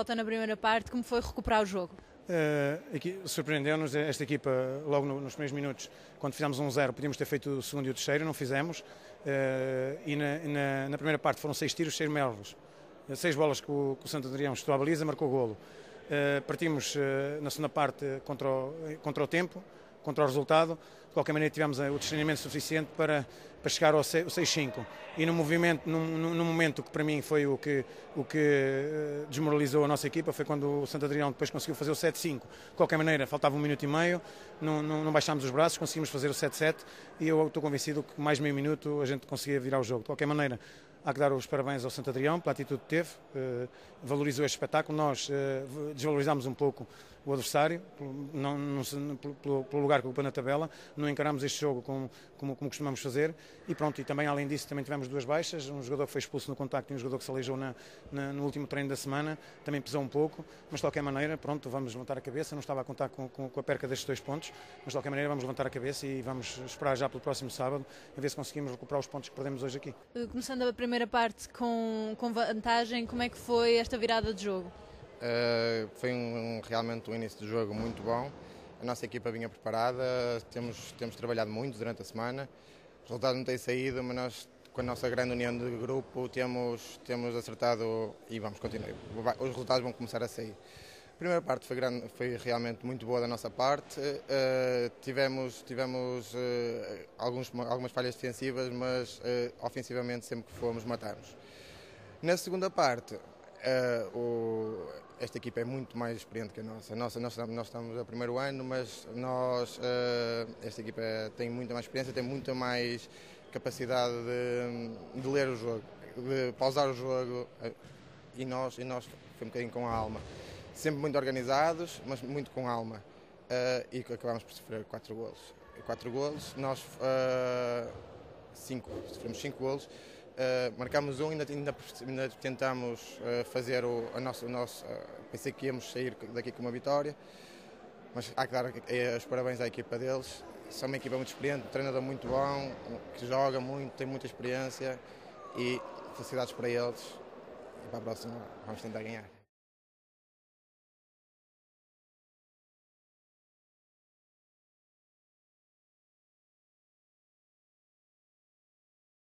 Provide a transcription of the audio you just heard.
falta na primeira parte, como foi recuperar o jogo? Surpreendeu-nos esta equipa logo nos primeiros minutos, quando fizemos 1-0, podíamos ter feito o segundo e o terceiro, não fizemos. E na primeira parte foram 6 tiros, 6 melros, 6 bolas que o Santo Adrião chutou à baliza, marcou golo. Partimos na segunda parte contra o tempo, contra o resultado. De qualquer maneira tivemos o discernimento suficiente para chegar ao 6-5 e no momento que para mim foi o que desmoralizou a nossa equipa foi quando o Santo Adrião depois conseguiu fazer o 7-5. De qualquer maneira faltava 1 minuto e meio, não baixámos os braços, conseguimos fazer o 7-7 e eu estou convencido que com mais meio minuto a gente conseguia virar o jogo. De qualquer maneira há que dar os parabéns ao Santo Adrião pela atitude que teve, valorizou este espetáculo. Nós desvalorizámos um pouco o adversário pelo lugar que ocupa na tabela, não encaramos este jogo como costumamos fazer e pronto, e também além disso também tivemos 2 baixas, um jogador que foi expulso no contacto e um jogador que se aleijou no último treino da semana, também pesou um pouco, mas de qualquer maneira, pronto, vamos levantar a cabeça, não estava a contar com a perca destes 2 pontos, mas de qualquer maneira vamos levantar a cabeça e vamos esperar já pelo próximo sábado, a ver se conseguimos recuperar os pontos que perdemos hoje aqui. Começando a primeira parte com vantagem, como é que foi esta virada de jogo? Foi realmente um início de jogo muito bom. A nossa equipa vinha preparada, temos trabalhado muito durante a semana. Os resultados não têm saído, mas nós, com a nossa grande união de grupo, temos acertado e vamos continuar. Os resultados vão começar a sair. A primeira parte foi realmente muito boa da nossa parte. Tivemos algumas falhas defensivas, mas ofensivamente sempre que fomos matamos. Na segunda parte, esta equipa é muito mais experiente que a nossa. Nós estamos no primeiro ano, mas esta equipa tem muita mais experiência, tem muita mais capacidade de ler o jogo, de pausar o jogo, e nós foi um bocadinho com a alma. Sempre muito organizados, mas muito com alma. E acabámos por sofrer 4 golos. 4 golos, nós sofremos 5 golos. Marcámos um e ainda tentámos fazer o nosso. Pensei que íamos sair daqui com uma vitória, mas há que dar os parabéns à equipa deles. São uma equipa muito experiente, um treinador muito bom, que joga muito, tem muita experiência e felicidades para eles. E para a próxima vamos tentar ganhar.